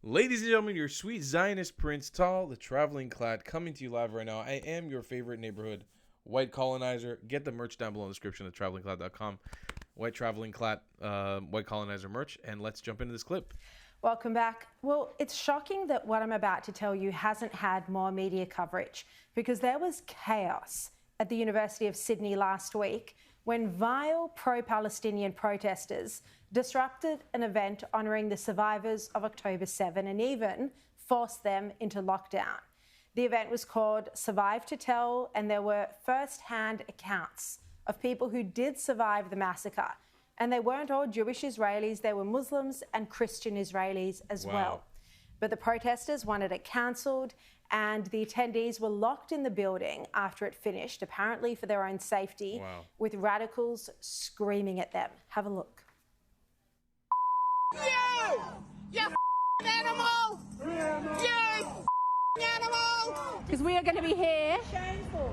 Ladies and gentlemen, your sweet Zionist Prince Tal, the traveling clad, coming to you live right now. I am your favorite neighborhood white colonizer. Get the merch down below in the description at travelingclad.com. White traveling clad, white colonizer merch, and let's jump into this clip. Welcome back. Well, it's shocking that what I'm about to tell you hasn't had more media coverage, because there was chaos at the University of Sydney last week when vile pro-Palestinian protesters disrupted an event honouring the survivors of October 7 and even forced them into lockdown. The event was called Survive to Tell, and there were first-hand accounts of people who did survive the massacre. And they weren't all Jewish Israelis, they were Muslims and Christian Israelis as well. But the protesters wanted it cancelled, and the attendees were locked in the building after it finished, apparently for their own safety, with radicals screaming at them. Have a look. You animal! You animal! Because we are going to be here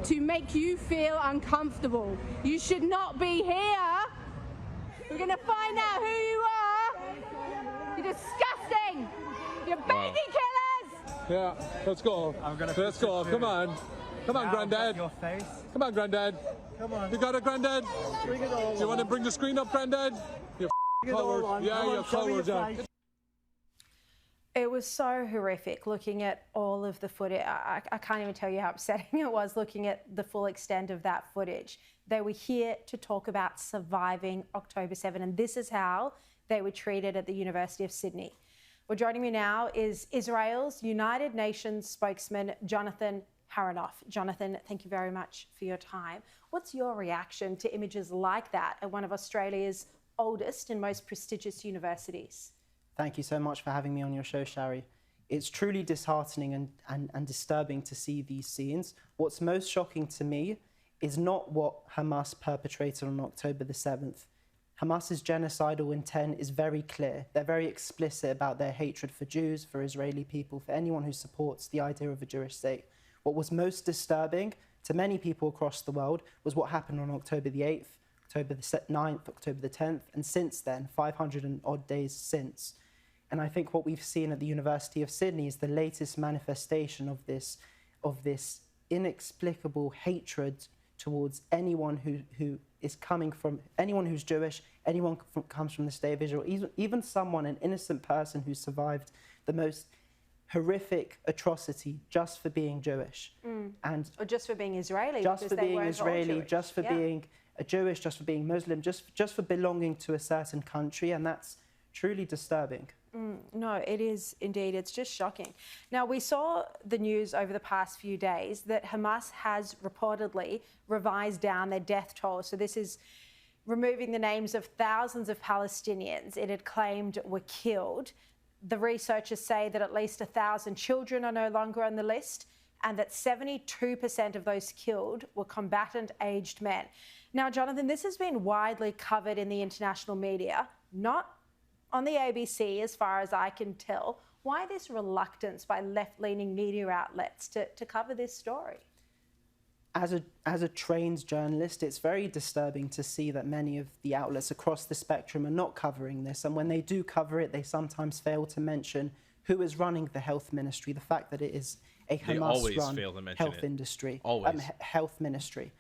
to make you feel uncomfortable. You should not be here. We're going to find out who you are. You're disgusting. You're baby killers. Yeah, let's go. Let's go. Come on. Come on, Granddad. Your face. Come on, Granddad. Come on. You got it, Granddad? Bring it all. Do you want to bring the screen up, Granddad? You coward. Yeah, you coward. It was so horrific looking at all of the footage. I can't even tell you how upsetting it was looking at the full extent of that footage. They were here to talk about surviving October 7, and this is how they were treated at the University of Sydney. Well, joining me now is Israel's United Nations spokesman, Jonathan Haranoff. Jonathan, thank you very much for your time. What's your reaction to images like that at one of Australia's oldest and most prestigious universities? Thank you so much for having me on your show, Shari. It's truly disheartening and disturbing to see these scenes. What's most shocking to me is not what Hamas perpetrated on October the 7th. Hamas's genocidal intent is very clear. They're very explicit about their hatred for Jews, for Israeli people, for anyone who supports the idea of a Jewish state. What was most disturbing to many people across the world was what happened on October the 8th, October the 9th, October the 10th, and since then, 500 and odd days since. And I think what we've seen at the University of Sydney is the latest manifestation of this inexplicable hatred towards anyone who is coming from, anyone who's Jewish, anyone comes from the state of Israel, even someone, an innocent person who survived the most horrific atrocity just for being Jewish. Or just for being Israeli. Just for being Israeli, just for being a Jewish, just for being Muslim, just for belonging to a certain country, and that's truly disturbing. No, it is indeed. It's just shocking. Now, we saw the news over the past few days that Hamas has reportedly revised down their death toll. So this is removing the names of thousands of Palestinians it had claimed were killed. The researchers say that at least 1,000 children are no longer on the list, and that 72% of those killed were combatant-aged men. Now, Jonathan, this has been widely covered in the international media, not on the ABC, as far as I can tell. Why this reluctance by left-leaning media outlets to cover this story? As a trained journalist, it's very disturbing to see that many of the outlets across the spectrum are not covering this. And when they do cover it, they sometimes fail to mention who is running the health ministry, the fact that it is a Hamas-run health industry, health ministry.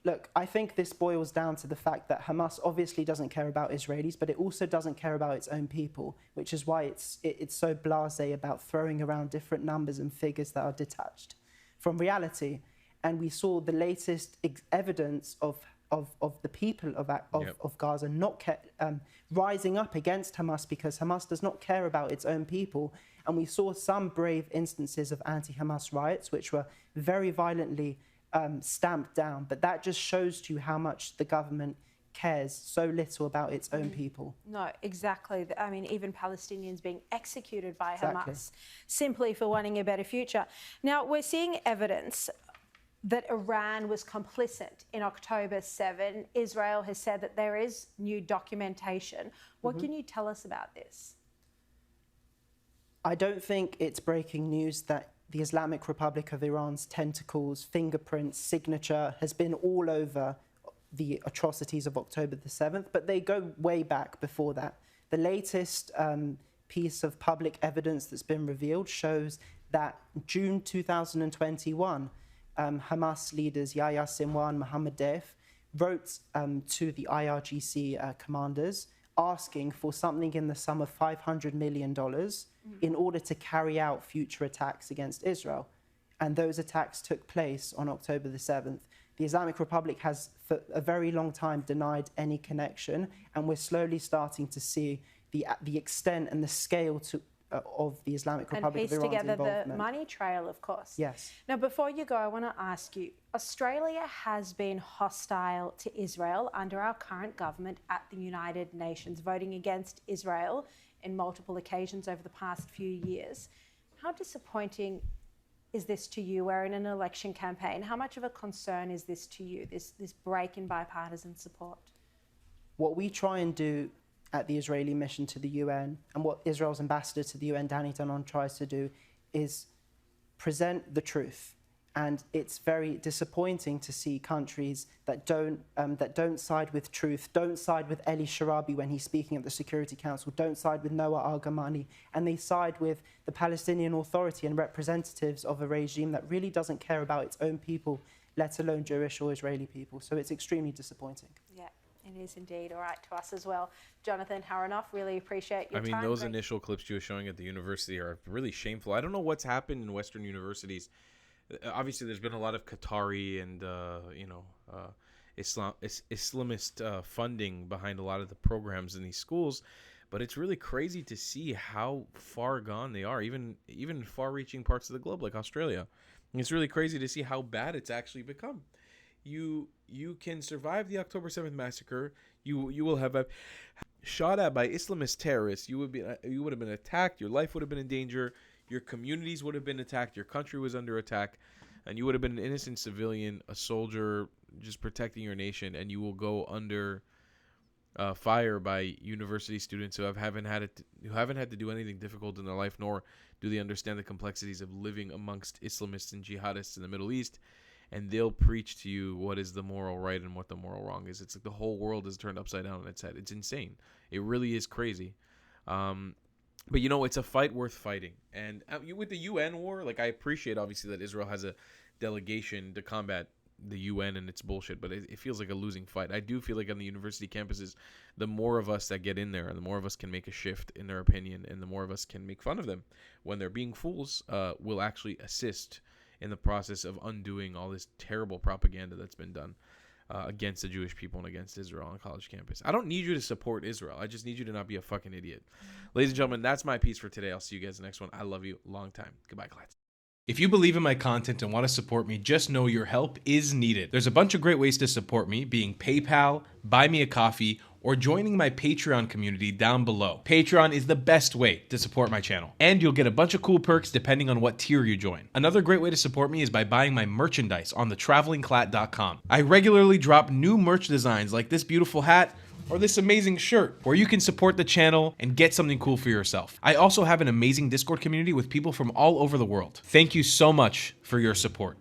Look, I think this boils down to the fact that Hamas obviously doesn't care about Israelis, but it also doesn't care about its own people, which is why it's so blasé about throwing around different numbers and figures that are detached from reality. And we saw the latest evidence of the people of Gaza not rising up against Hamas, because Hamas does not care about its own people. And we saw some brave instances of anti-Hamas riots, which were very violently stamped down, but that just shows to you how much the government cares so little about its own people. No, exactly. I mean, even Palestinians being executed by Hamas simply for wanting a better future. Now, we're seeing evidence that Iran was complicit in October 7. Israel has said that there is new documentation. What can you tell us about this? I don't think it's breaking news that the Islamic Republic of Iran's tentacles, fingerprints, signature has been all over the atrocities of October the 7th, but they go way back before that. The latest piece of public evidence that's been revealed shows that June 2021, Hamas leaders Yahya Sinwar and Mohammed Deif wrote to the IRGC commanders asking for something in the sum of $500 million in order to carry out future attacks against Israel. And those attacks took place on October the 7th. The Islamic Republic has for a very long time denied any connection, and we're slowly starting to see the extent and the scale of the Islamic Republic of Iran's involvement. And piece together the money trail, of course. Yes. Now, before you go, I want to ask you, Australia has been hostile to Israel under our current government at the United Nations, voting against Israel in multiple occasions over the past few years. How disappointing is this to you? We're in an election campaign. How much of a concern is this to you, this break in bipartisan support? What we try and do at the Israeli mission to the UN, and what Israel's ambassador to the UN, Danny Danon, tries to do, is present the truth. And it's very disappointing to see countries that don't side with truth, don't side with Eli Sharabi when he's speaking at the Security Council, don't side with Noah Argamani, and they side with the Palestinian Authority and representatives of a regime that really doesn't care about its own people, let alone Jewish or Israeli people. So it's extremely disappointing. Yeah. It is indeed. All right, to us as well. Jonathan Haranoff, really appreciate your time. I mean, those initial clips you were showing at the university are really shameful. I don't know what's happened in Western universities. Obviously, there's been a lot of Qatari and, Islamist funding behind a lot of the programs in these schools. But it's really crazy to see how far gone they are, even far-reaching parts of the globe like Australia. And it's really crazy to see how bad it's actually become. You can survive the October 7th massacre. You will have shot at by Islamist terrorists. You would have been attacked. Your life would have been in danger. Your communities would have been attacked. Your country was under attack, and you would have been an innocent civilian, a soldier, just protecting your nation. And you will go under fire by university students who haven't had to do anything difficult in their life, nor do they understand the complexities of living amongst Islamists and jihadists in the Middle East. And they'll preach to you what is the moral right and what the moral wrong is. It's like the whole world is turned upside down on its head. It's insane. It really is crazy. But, it's a fight worth fighting. And with the UN war, I appreciate, obviously, that Israel has a delegation to combat the UN and its bullshit, but it feels like a losing fight. I do feel like on the university campuses, the more of us that get in there and the more of us can make a shift in their opinion and the more of us can make fun of them when they're being fools, will actually assist in the process of undoing all this terrible propaganda that's been done against the Jewish people and against Israel on college campus. I don't need you to support Israel. I just need you to not be a fucking idiot. Ladies and gentlemen, that's my piece for today. I'll see you guys in the next one. I love you. Long time. Goodbye, class. If you believe in my content and want to support me, just know your help is needed. There's a bunch of great ways to support me, being PayPal, Buy Me a Coffee, or joining my Patreon community down below. Patreon is the best way to support my channel, and you'll get a bunch of cool perks depending on what tier you join. Another great way to support me is by buying my merchandise on thetravelingclat.com. I regularly drop new merch designs like this beautiful hat, or this amazing shirt, where you can support the channel and get something cool for yourself. I also have an amazing Discord community with people from all over the world. Thank you so much for your support.